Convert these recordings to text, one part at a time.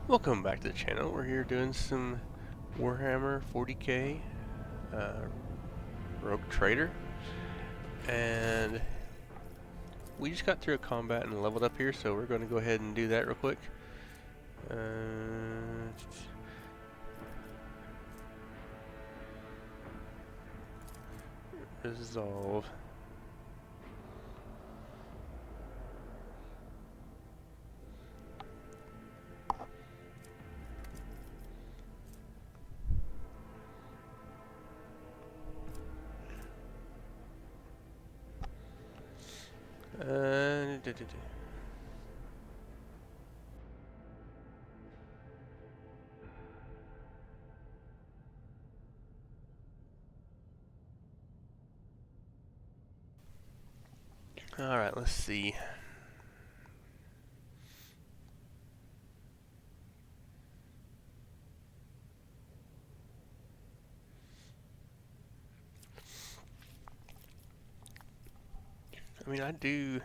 Welcome back to the channel. We're here doing some Warhammer 40k Rogue Trader, and we just got through a combat and leveled up here, so we're going to go ahead and do that real quick. Resolve. Uh, Alright, let's see. I mean, I do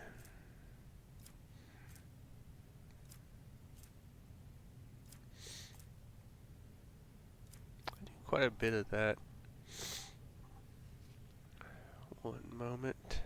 quite a bit of that. One moment.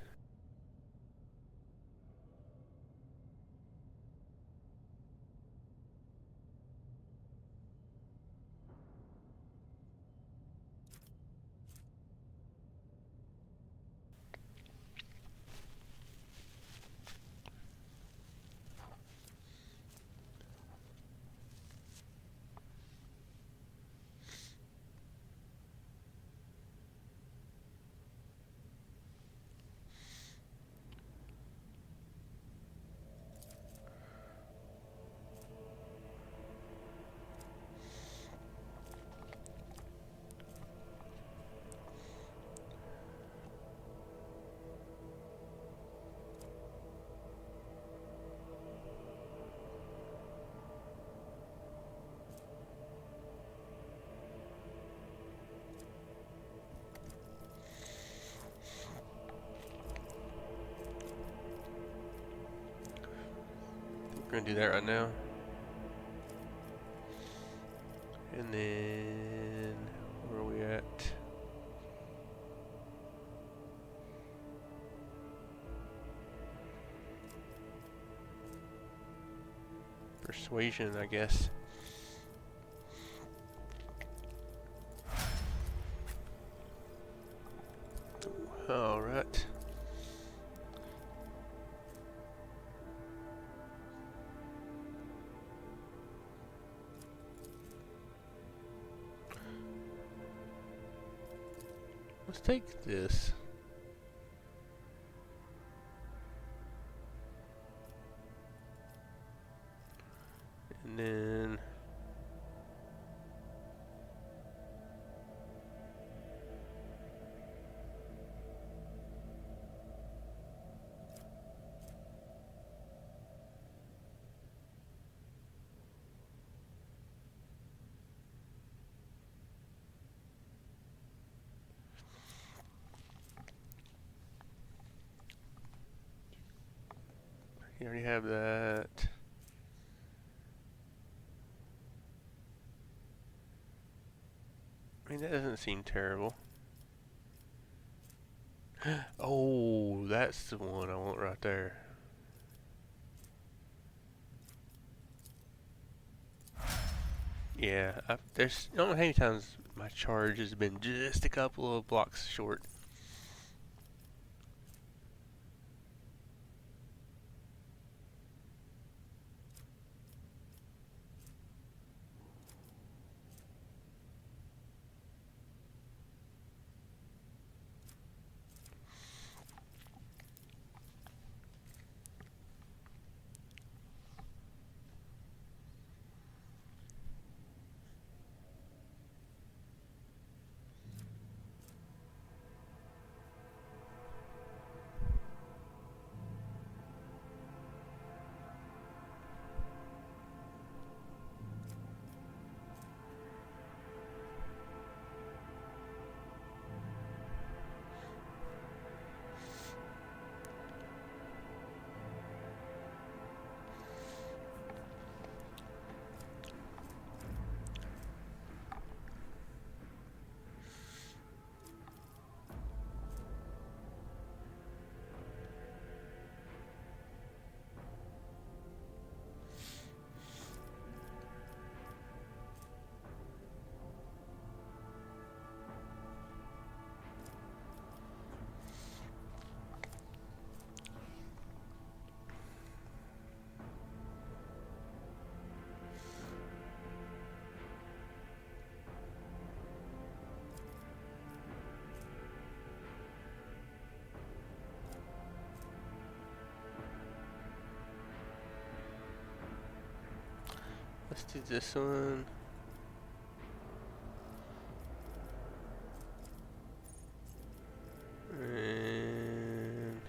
We're going to do that right now. And then, where are we at? Persuasion, I guess. Alright. Let's take this. And then you already have that. I mean, that doesn't seem terrible. Oh, that's the one I want right there. Yeah, I don't know how many times my charge has been just a couple of blocks short. Let's do this one. And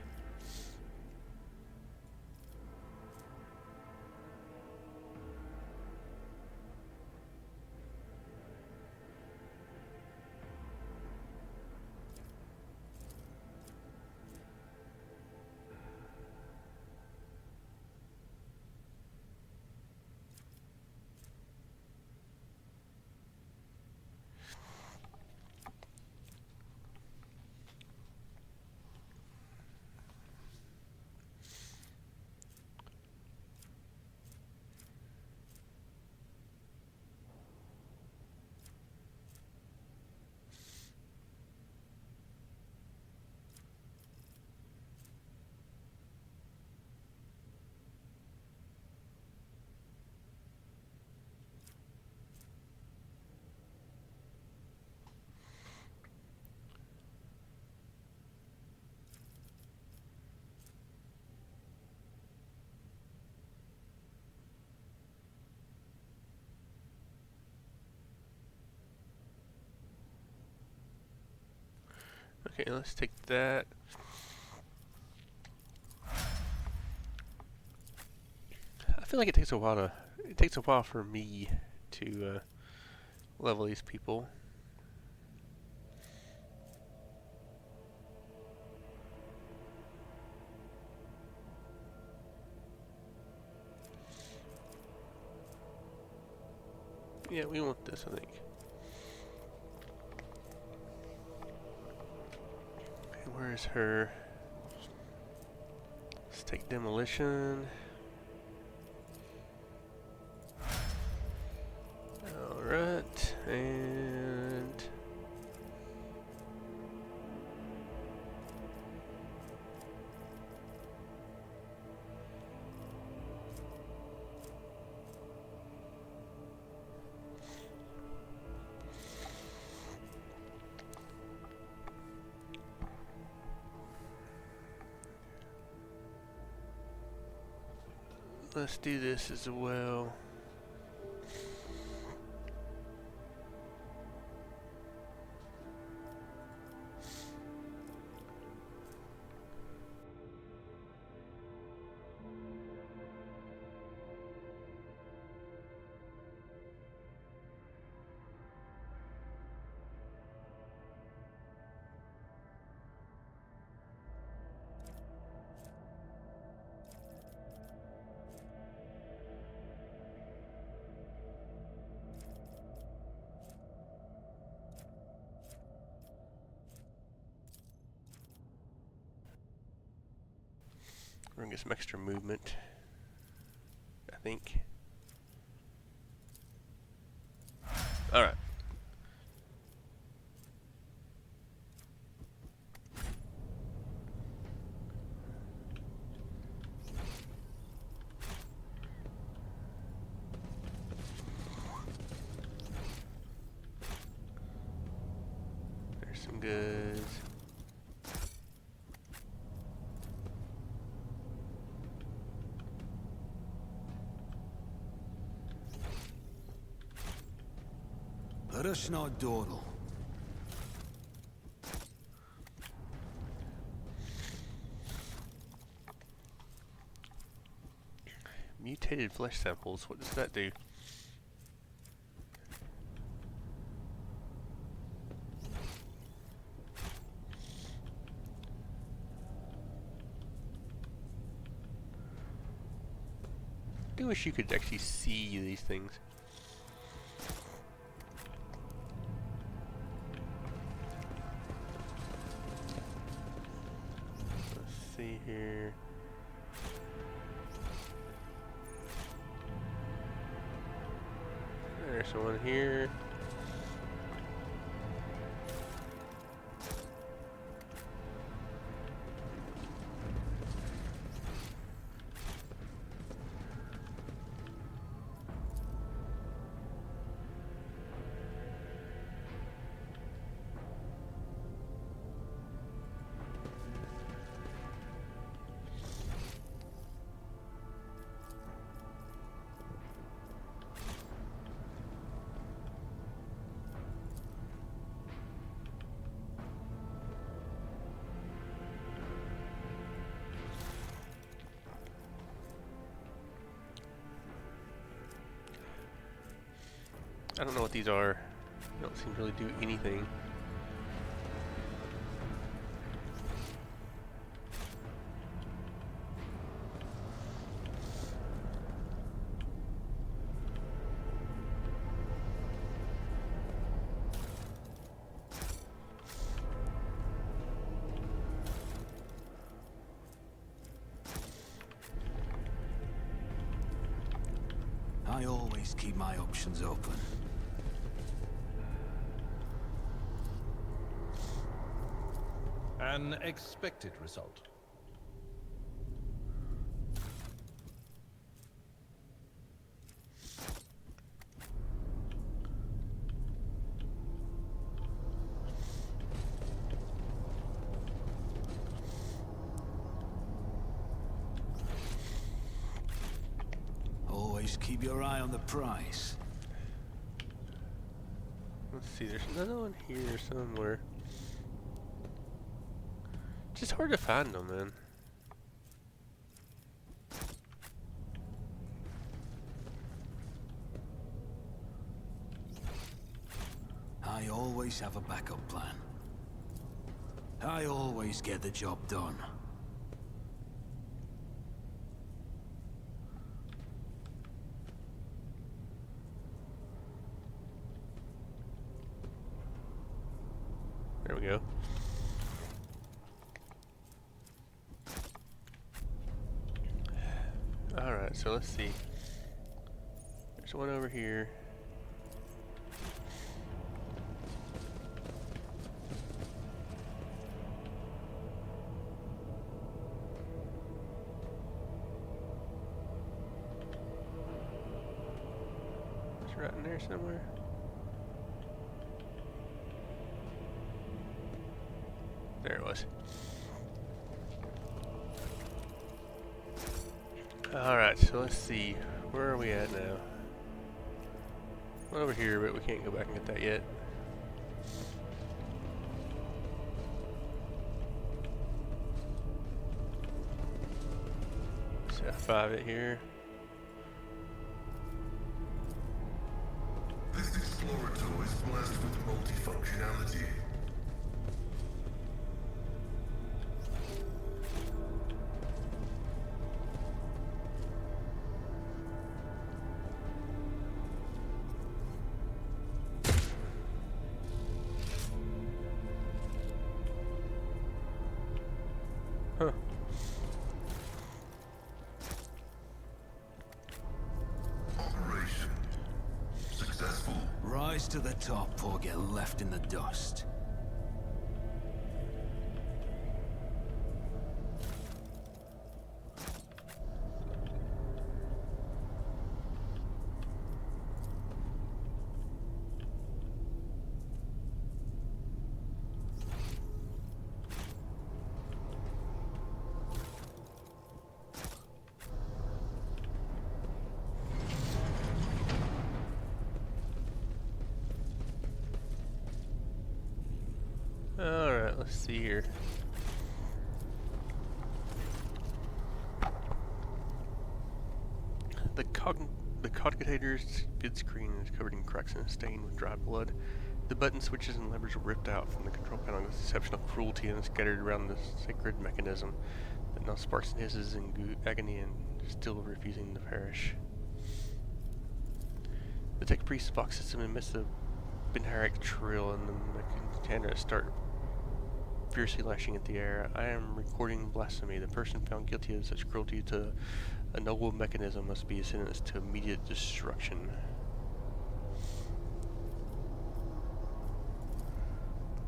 okay, let's take that. I feel like it takes a while for me to level these people. Yeah, we want this, I think. Okay, where is her? Let's take demolition. Alright, and let's do this as well. We're gonna get some extra movement, I think. Alright. There's some goods. Rush not dawdle. Mutated flesh samples, what does that do? I do wish you could actually see these things. Let's see here. There's one here. I don't know what these are. They don't seem to really do anything. I always keep my options open. An expected result. Always keep your eye on the prize. Let's see, there's another one here somewhere. Just hard to find them, man. I always have a backup plan. I always get the job done. There we go. Alright, so let's see. There's one over here. It's right in there somewhere. There it was. Alright, so let's see. Where are we at now? One over here, but we can't go back and get that yet. Let's F5 it here. This explorator is blessed with multifunctionality. Huh. Operation successful. Rise to the top or get left in the dust. Alright, let's see here. The cogitator's vid screen is covered in cracks and stained with dried blood. The button switches and levers are ripped out from the control panel with exceptional cruelty and scattered around the sacred mechanism that now sparks and hisses in agony and still refusing to perish. The tech priest's box system emits the Benharic trill and the Mechanera start fiercely lashing at the air. I am recording blasphemy. The person found guilty of such cruelty to a noble mechanism must be sentenced to immediate destruction.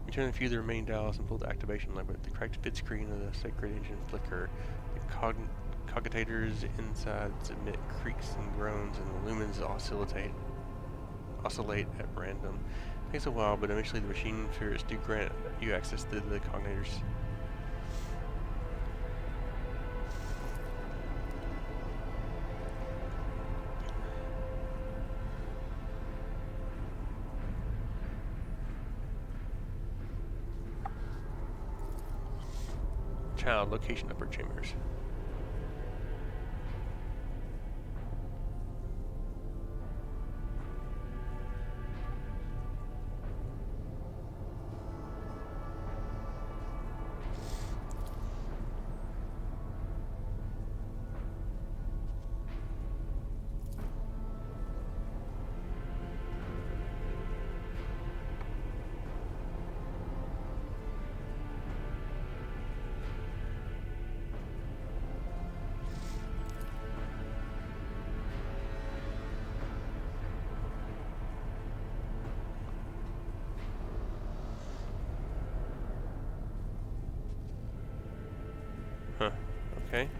Return a few of the remaining dials and pull the activation lever. The cracked vid screen of the sacred engine flicker. The cogitator's insides emit creaks and groans, and the lumens oscillate at random. It takes a while, but eventually the machine spirits do grant you access to the cognitors. Child, location upper chambers. Okay.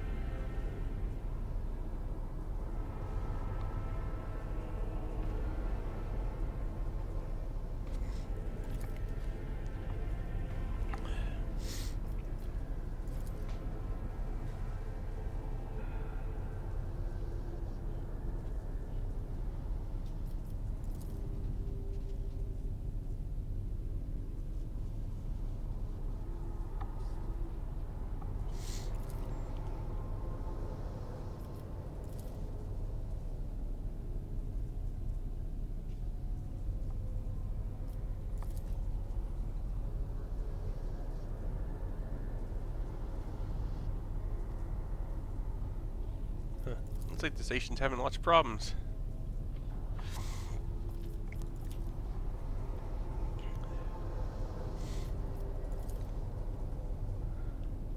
Huh. Looks like the station's having lots of problems.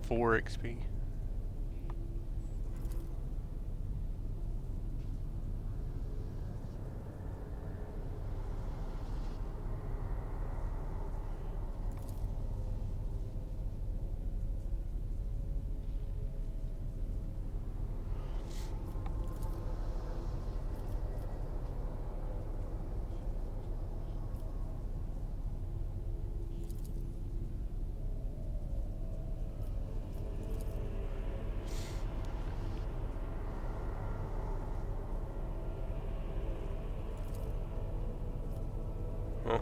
Four XP. Huh.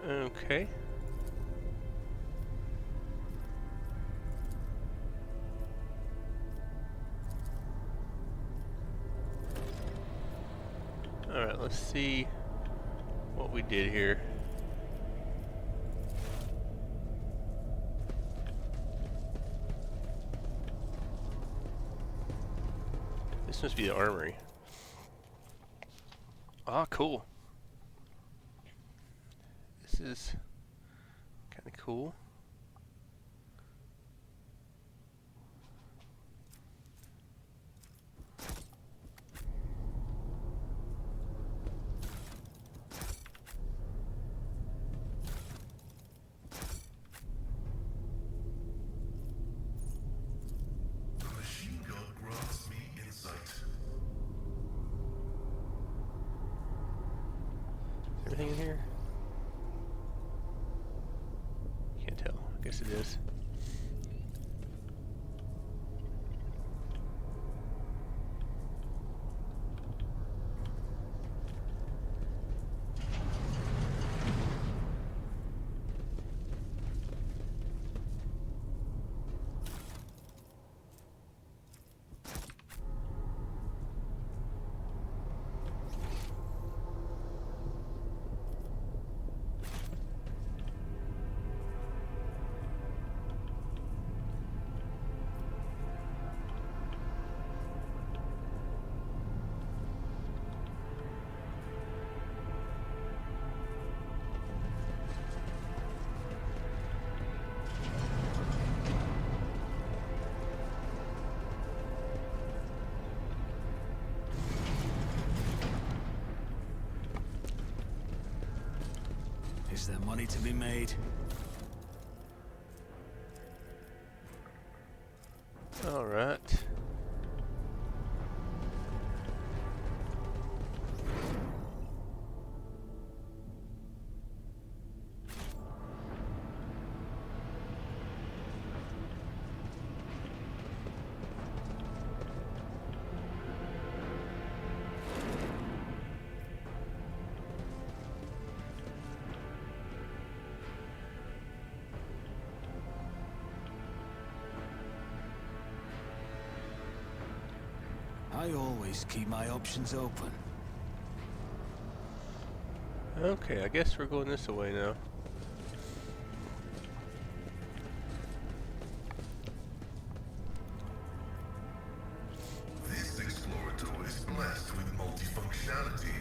Okay. Alright, let's see what we did here. This must be the armory. Ah, cool. This is kind of cool. The machine gun grants me insight. Is everything in here? Can't tell. I guess it is. Is there money to be made? All right. I always keep my options open. Okay, I guess we're going this way now. This explorator is blessed with multifunctionality.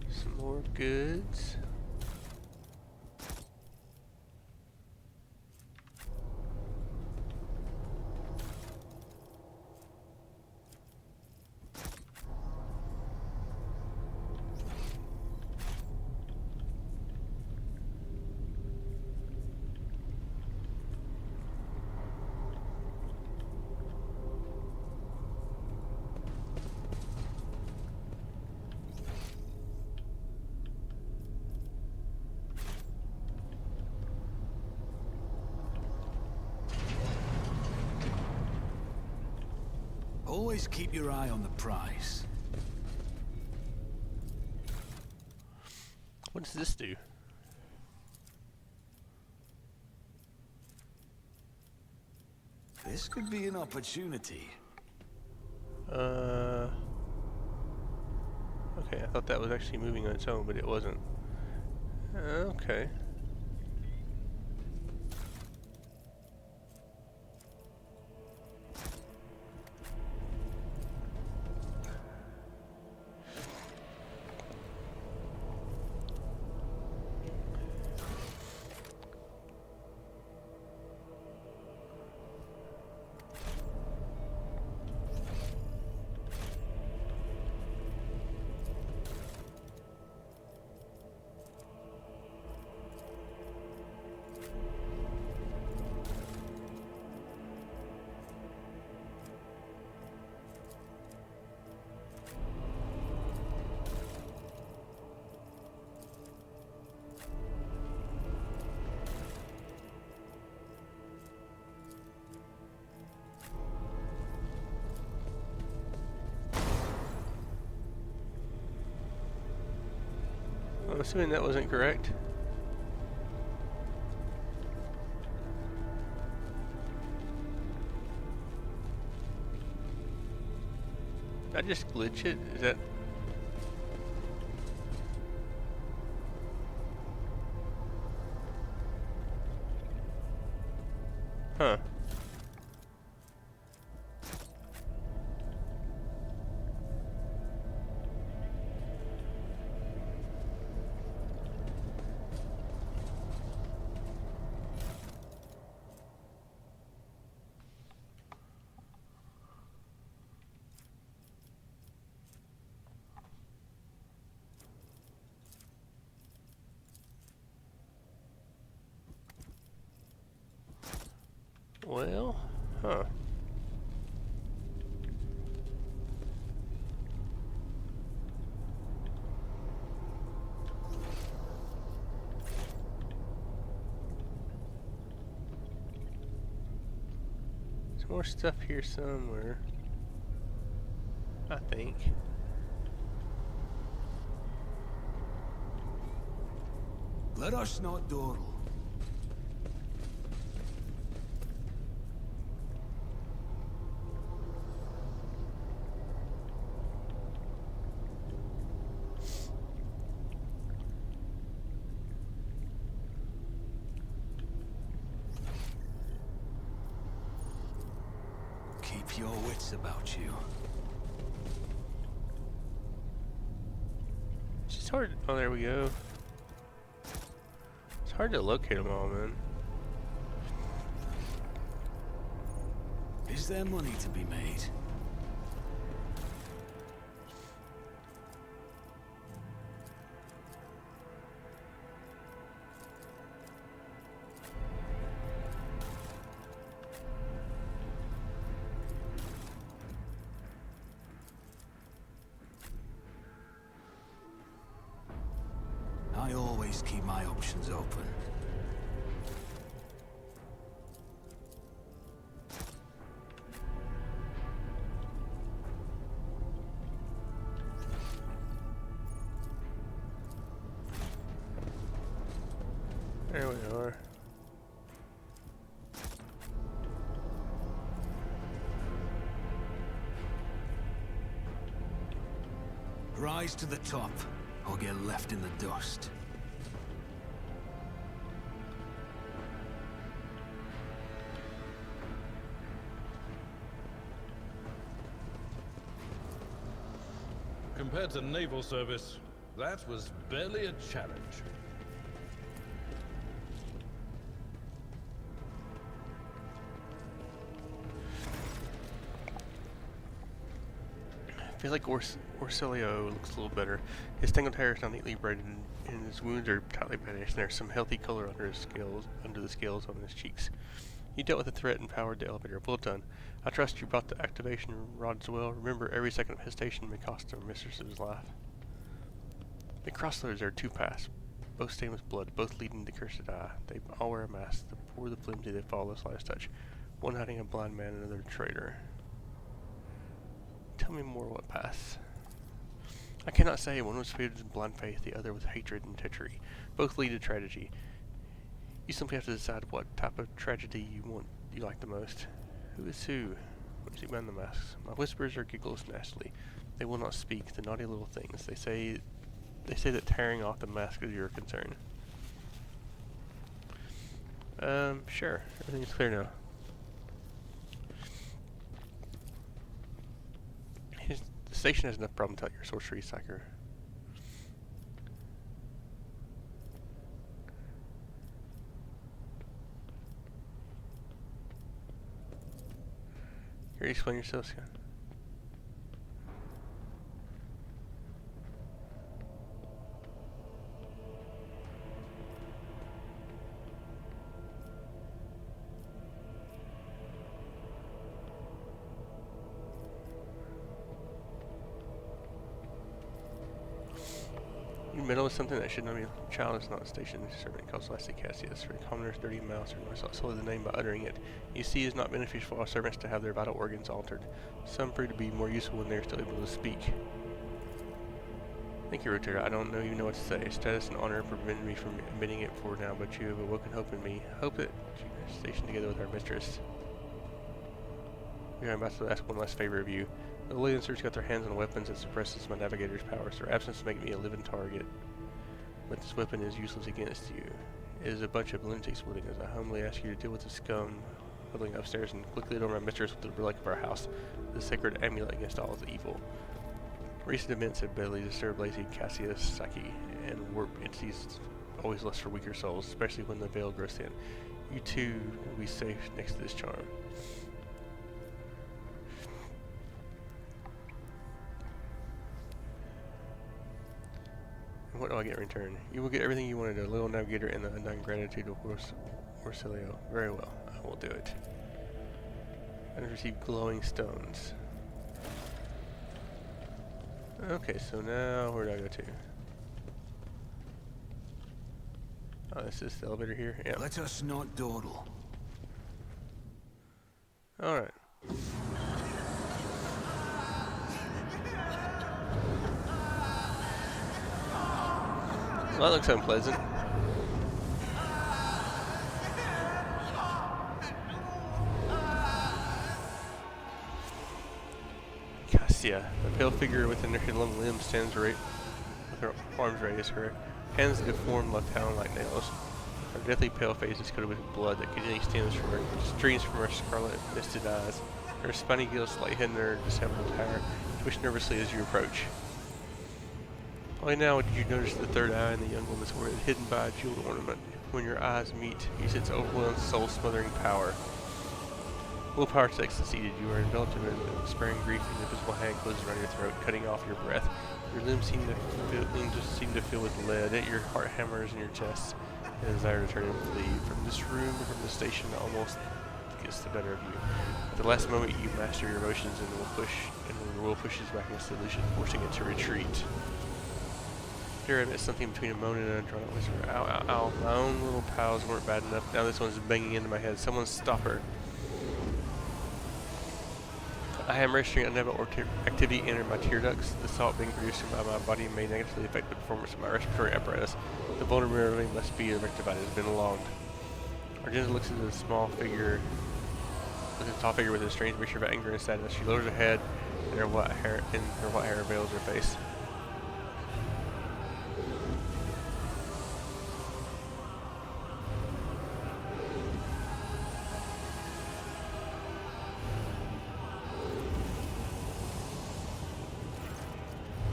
Some more goods. Always keep your eye on the prize. What does this do? This could be an opportunity. Okay, I thought that was actually moving on its own, but it wasn't. Okay. I'm assuming that wasn't correct. Did I just glitch it? Is that... Huh. Well, huh. There's more stuff here somewhere, I think. Let us not dawdle. Keep your wits about you. It's just hard. Oh, there we go. It's hard to locate them all, man. Is there money to be made? I always keep my options open. Rise to the top, or get left in the dust. Compared to naval service, that was barely a challenge. I feel like Orsilio looks a little better. His tangled hair is now neatly braided, and his wounds are tightly bandaged, and there's some healthy color under the scales on his cheeks. You dealt with the threat and powered the elevator. Well done. I trust you brought the activation rods well. Remember, every second of hesitation may cost our mistress's life. The crossroads are two paths, both stained with blood, both leading to the cursed eye. They all wear a mask. The poor, the flimsy, they follow the slightest touch. One hiding a blind man, another a traitor. Tell me more what paths. I cannot say. One was filled with blind faith, the other with hatred and treachery. Both lead to tragedy. You simply have to decide what type of tragedy you like the most. Who is who? What is he behind the masks? My whispers or giggles nastily. They will not speak, the naughty little things. They say that tearing off the mask is your concern. Sure. Everything's clear now. The station has enough problem without your sorcery, Psyker. Here, explain yourself, Scott. You meddle with something that should not be. Child is not a station servant calls Lassie Cassius. For commoners, dirty mouse, or not solely the name by uttering it. You see, it is not beneficial for our servants to have their vital organs altered. Some prove to be more useful when they are still able to speak. Thank you, Rotator. I don't even know what to say. Status and honor prevent me from admitting it for now, but you have awoken hope in me. Hope that you can station together with our mistress. I'm about to ask one last favor of you. The Lancers got their hands on weapons that suppresses my navigator's powers. Their absence makes me a living target. But this weapon is useless against you. It is a bunch of lunatics wielding as I humbly ask you to deal with the scum huddling upstairs and quickly adorn my mistress with the relic of our house, the sacred amulet against all the evil. Recent events have badly disturbed Lacey, Cassius, Psyche, and warp entities always lust for weaker souls, especially when the veil grows thin. You too will be safe next to this charm. What do I get in return? You will get everything you wanted, a little navigator and the undying gratitude of Orsilio. Very well, I will do it. And receive glowing stones. Okay, so now where do I go to? Oh, this is the elevator here? Yeah. Let us not dawdle. Alright. Well, that looks unpleasant. Cassia, a pale figure within her long limbs, stands with her arms raised, her hands deformed left talon like nails. Her deathly pale face is coated with blood that continually streams from her scarlet misted eyes. Her spiny gills slightly hidden in her disheveled hair, twitch nervously as you approach. Only now did you notice the third eye in the young woman's forehead, hidden by a jeweled ornament. When your eyes meet, you sense overwhelming, soul-smothering power. Willpower checks succeeded. You are enveloped in a sparing grief, and the invisible hand closes around your throat, cutting off your breath. Your limbs seem to fill with lead. Your heart hammers in your chest, and a desire to turn and flee. From this room, from the station, almost gets the better of you. At the last moment, you master your emotions, and the will pushes back against the illusion, forcing it to retreat. Here I admit something between a moan and a drawn-out whisper. Ow, ow, ow. My own little pals weren't bad enough. Now this one's banging into my head. Someone stop her. I am registering unnamed activity entered my tear ducts. The salt being produced by my body may negatively affect the performance of my respiratory apparatus. The vulnerability must be rectified. It has been logged. Argenta looks at the tall figure with a strange mixture of anger and sadness. She lowers her head, and her white hair veils her face.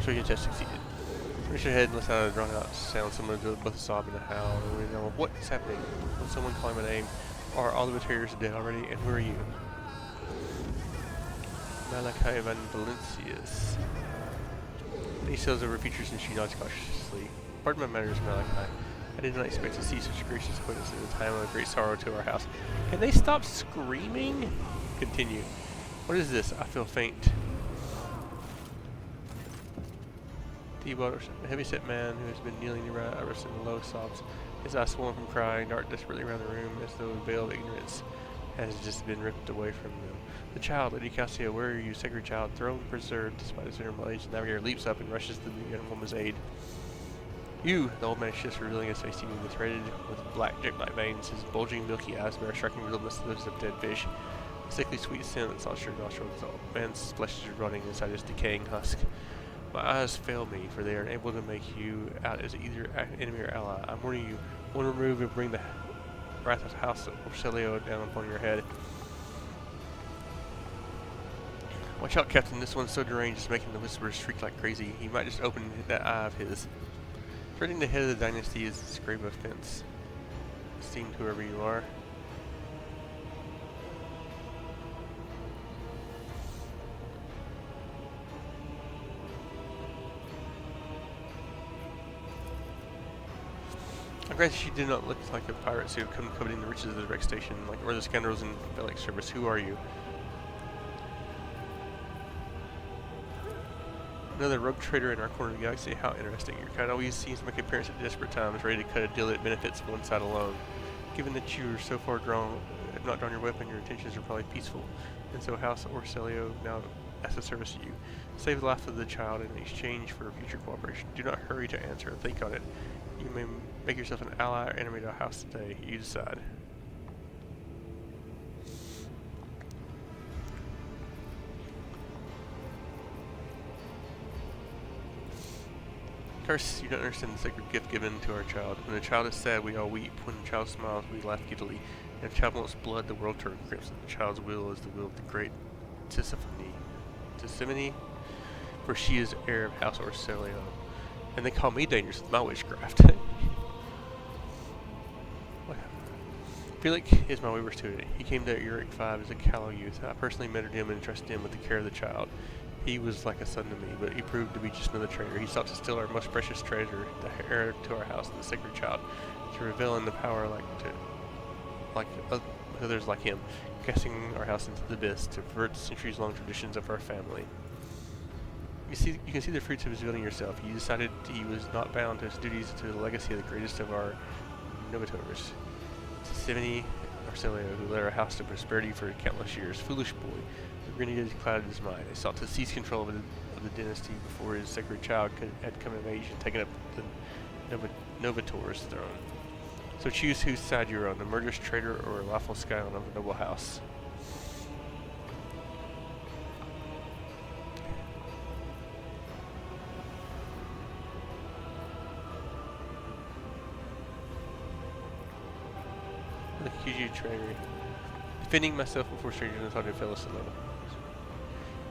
Persuasion test succeeded. Raise your head and listen out a drawn out sound similar to both a sob and a howl. And we know what is happening. Will someone call my name? Are all the materials dead already? And who are you? Malachi van Valencius. He sails over features and she nods cautiously. Pardon my manners, Malachi. I did not expect to see such gracious acquaintance at a time of great sorrow to our house. Can they stop screaming? Continue. What is this? I feel faint. A heavy-set man who has been kneeling near us in low sobs, his eyes swollen from crying, dart desperately around the room as though a veil of ignorance has just been ripped away from them. The child, Lady Cassia, where are you, sacred child? Throne preserved despite his venerable age. The navigator leaps up and rushes to the young woman's aid. You, the old man shifts, revealing his face to you, threaded with black jet-like veins. His bulging, milky eyes bear a striking resemblance to those of dead fish. A sickly sweet scent that salts your nostrils. The old man's flesh is rotting inside his decaying husk. My eyes fail me, for they are unable to make you out as either enemy or ally. I'm warning you, one remove will bring the wrath of House Orcelio down upon your head. Watch out, Captain, this one's so deranged it's making the whisperers shriek like crazy. He might just open that eye of his. Threading the head of the dynasty is this grave offense. Esteemed whoever you are. I'm glad she did not look like a pirate who had come coveting the riches of the wreck station, like or the scoundrels in Felix service. Who are you? Another rogue trader in our corner of the galaxy. How interesting. Your kind always seems to make appearance at desperate times, ready to cut a deal that benefits one side alone. Given that you are so far have not drawn your weapon, your intentions are probably peaceful. And so House Orcelio now asks a service to you. Save the life of the child in exchange for future cooperation. Do not hurry to answer. Think on it. You may make yourself an ally or enemy to our house today. You decide. Curse, you don't understand the sacred gift given to our child. When the child is sad, we all weep. When the child smiles, we laugh giddily. And if the child wants blood, the world turns crimson. The child's will is the will of the great Tissimony, for she is heir of House Orcelio. And they call me dangerous with my witchcraft. Felix is my wayward student. He came to Uric 5 as a callow youth. I personally mentored him and entrusted him with the care of the child. He was like a son to me, but he proved to be just another traitor. He sought to steal our most precious treasure, the heir to our house, the sacred child, to reveal in the power like others like him, casting our house into the abyss to pervert the centuries-long traditions of our family. You can see the fruits of his building yourself. He decided he was not bound to his duties to the legacy of the greatest of our novitors, Tissimony Orcelio, who led our house to prosperity for countless years. Foolish boy, the renegade clouded his mind. He sought to seize control of the dynasty before his sacred child had come of age and taken up the novitor's throne. So choose whose side you're on, the murderous traitor or a lawful scion of the noble house. The QG treasury. Defending myself before strangers and thought I fell asleep.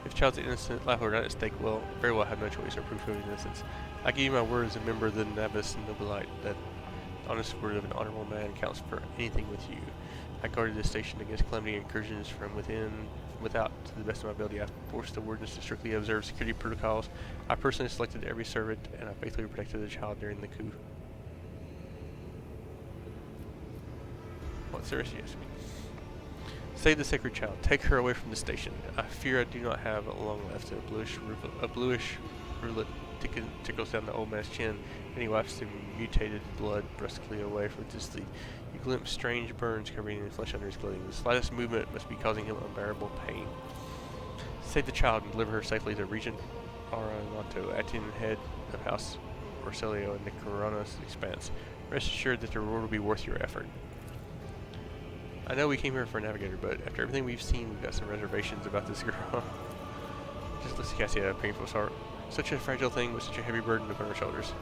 If the child's innocent, life were not at stake, well, very well have no choice or proof of his innocence. I give you my word as a member of the Navis Nobilite that the honest word of an honorable man counts for anything with you. I guarded this station against calamity incursions from without, to the best of my ability. I forced the wardens to strictly observe security protocols. I personally selected every servant, and I faithfully protected the child during the coup. What service you ask me? Save the sacred child. Take her away from the station. I fear I do not have long left. A bluish roulette tickles down the old man's chin, and he wipes the mutated blood brusquely away from his sleep. You glimpse strange burns covering the flesh under his clothing. The slightest movement must be causing him unbearable pain. Save the child and deliver her safely to Regent Aranonto, acting head of House Orcelio in the Koronus Expanse. Rest assured that the reward will be worth your effort. I know we came here for a navigator, but after everything we've seen, we've got some reservations about this girl. Just listen to Cassie, a painful sorrow. Such a fragile thing with such a heavy burden upon her shoulders.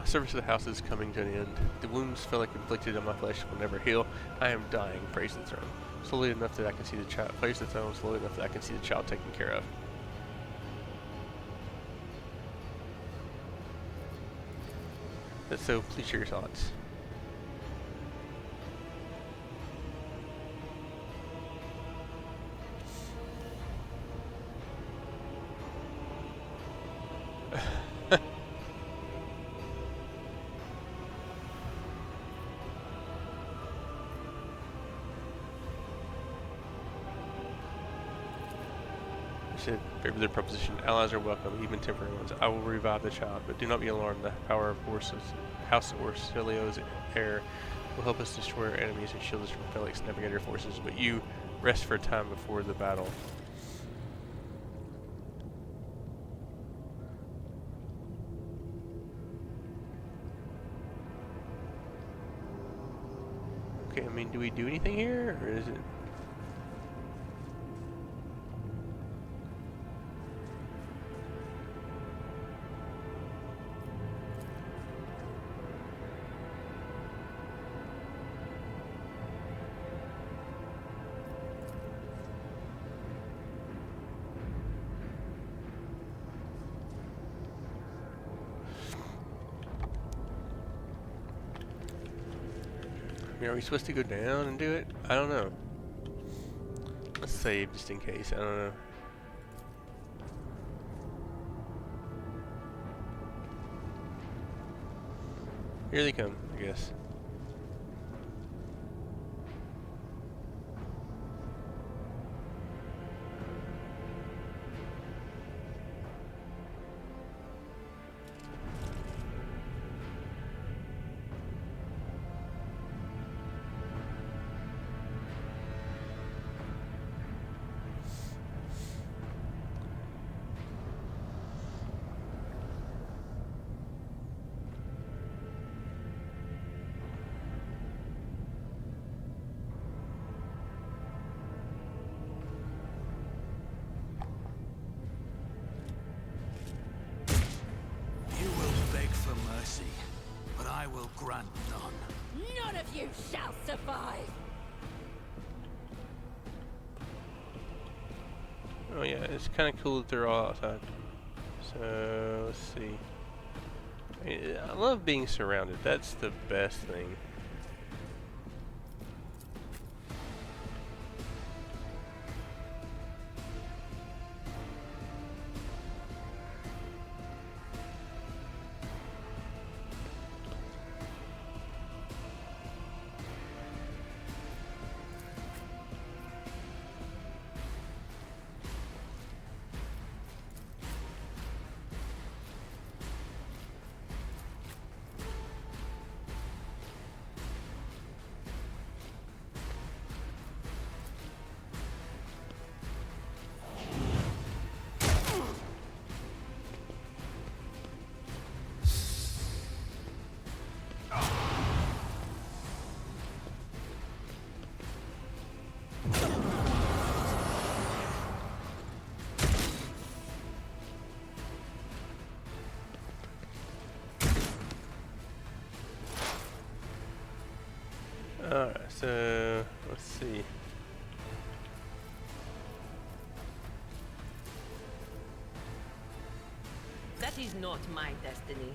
service of the house is coming to an end. The wounds feel like inflicted on my flesh will never heal. I am dying. Praise the throne. Slowly enough that I can see the child. Praise the throne. Slowly enough that I can see the child taken care of. So please share your thoughts. Said, favor their proposition. Allies are welcome, even temporary ones. I will revive the child, but do not be alarmed. The power of House Orsilio's heir will help us destroy our enemies and shield us from Felix Navigator forces. But you rest for a time before the battle. Okay, I mean, do we do anything here, or is it? I mean, are we supposed to go down and do it? I don't know. Let's save just in case. I don't know. Here they come, I guess. But I will grant none. None of you shall survive! Oh yeah, it's kind of cool that they're all outside. So, let's see. I love being surrounded. That's the best thing. Alright, so let's see. That is not my destiny.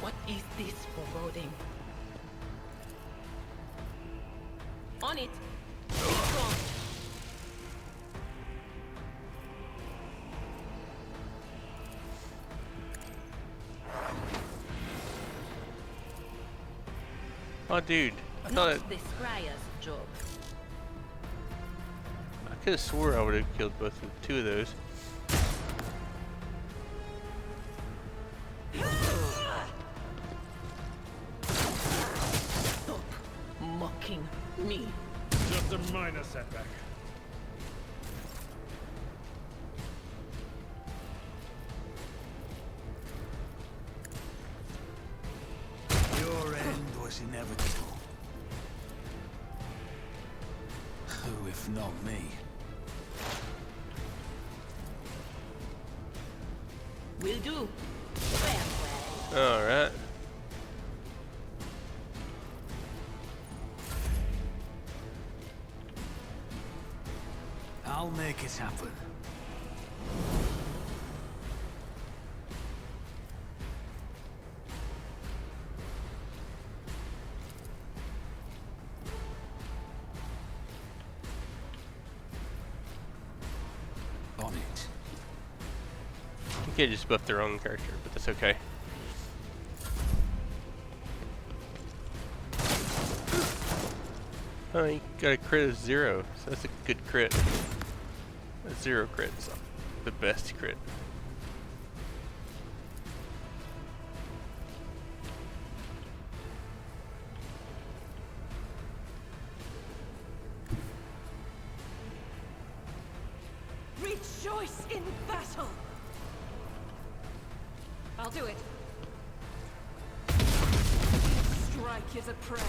What is this foreboding? On it! Be strong! Oh, dude, I thought Not it, the scryer's job. I could have swore I would have killed both of two of those. Stop mocking me. Just a minor setback. was inevitable. Who, if not me? Will do. Farewell. Alright. I'll make it happen. On it. You can't just buff their own character, but that's okay. Oh, you got a crit of 0, so that's a good crit. A 0 crit is the best crit. Rejoice in battle. I'll do it. Strike is a prayer.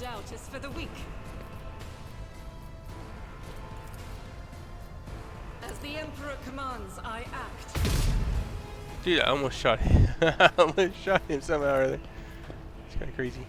Doubt is for the weak. As the Emperor commands, I act. Dude, I almost shot him. I almost shot him somehow or other. It's kind of crazy.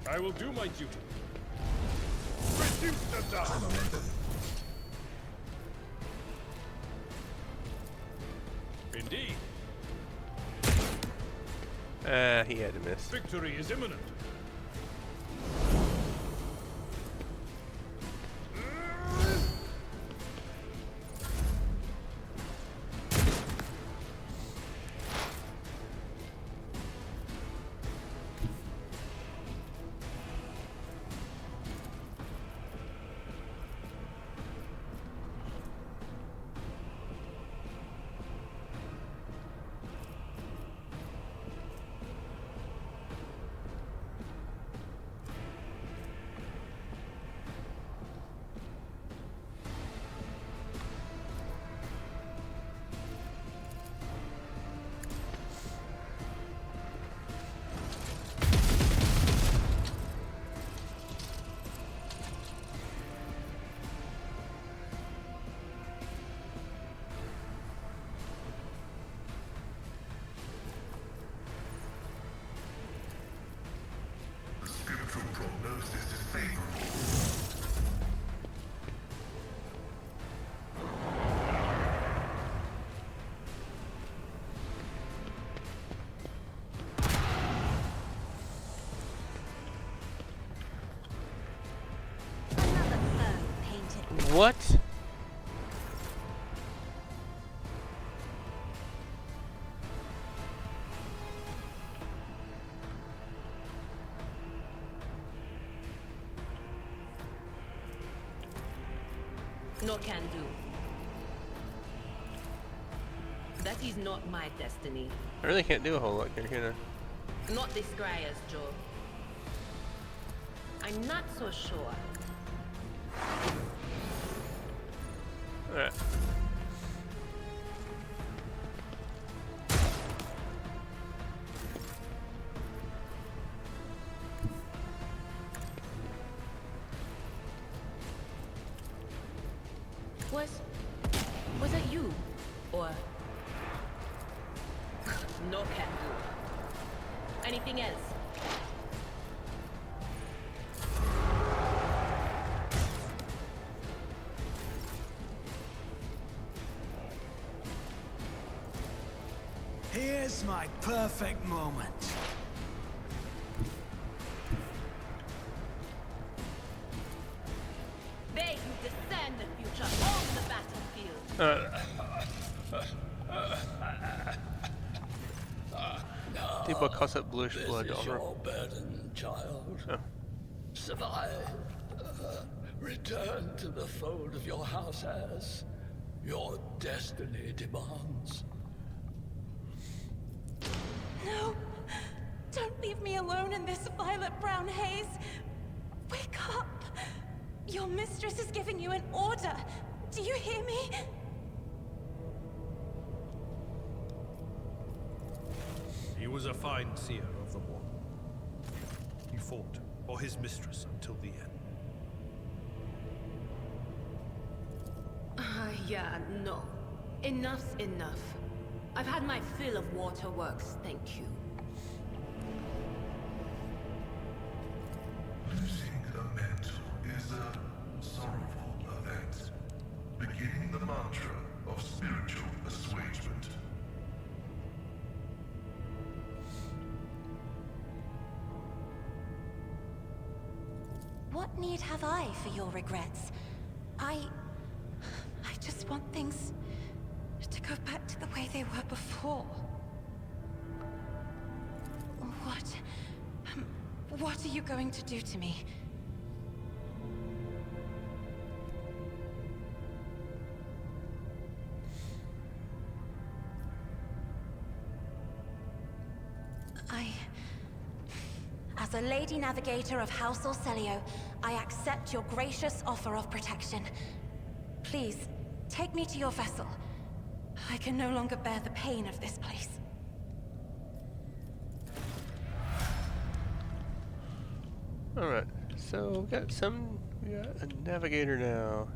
I will do my duty. Reduce the dust. Indeed. He had to miss. Victory is imminent. The spiritual prognosis is favorable. What? No can do. That is not my destiny. I really can't do a whole lot here, can I? Not this Scryer's job. I'm not so sure. Alright. Was it you? Or... No can do. Anything else? Here's my perfect moment. T-ball coughs up bluish blood This is on her. your burden, child. Oh. Survive. Return to the fold of your house as your destiny demands. No! Don't leave me alone in this violet-brown haze! Wake up! Your mistress is giving you an order! Do you hear me? He was a fine seer of the war. He fought for his mistress until the end. Yeah, no. Enough's enough. I've had my fill of waterworks, thank you. Losing a mantle is a sorrowful event, beginning the mantra of spiritual assuagement. What need have I for your regrets? I just want things to go back to the way they were before. What are you going to do to me? As a Lady Navigator of House Orcelio, I accept your gracious offer of protection. Please, take me to your vessel. I can no longer bear the pain of this place. Alright, so we got a navigator now.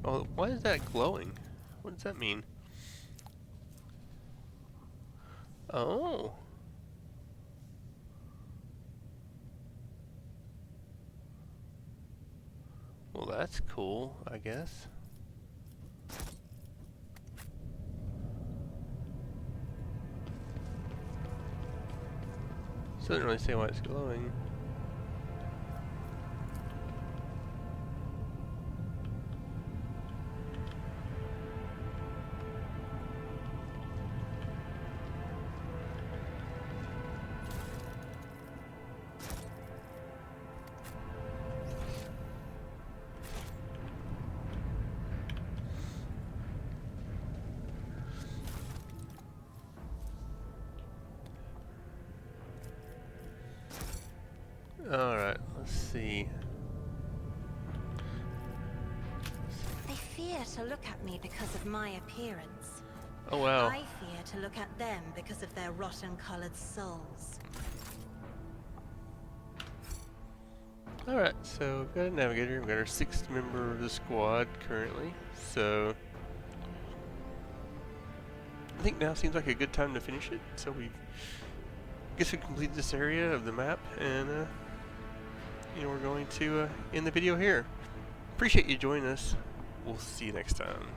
Oh, why is that glowing? What does that mean? Oh. Well, that's cool, I guess. So doesn't really say why it's glowing. Alright, let's see. They fear to look at me because of my appearance. Oh wow. I fear to look at them because of their rotten-colored souls. Alright, so we've got a navigator, we've got our 6th member of the squad currently, so I think now seems like a good time to finish it. So we guess we completed this area of the map, and we're going to end the video here. Appreciate you joining us. We'll see you next time.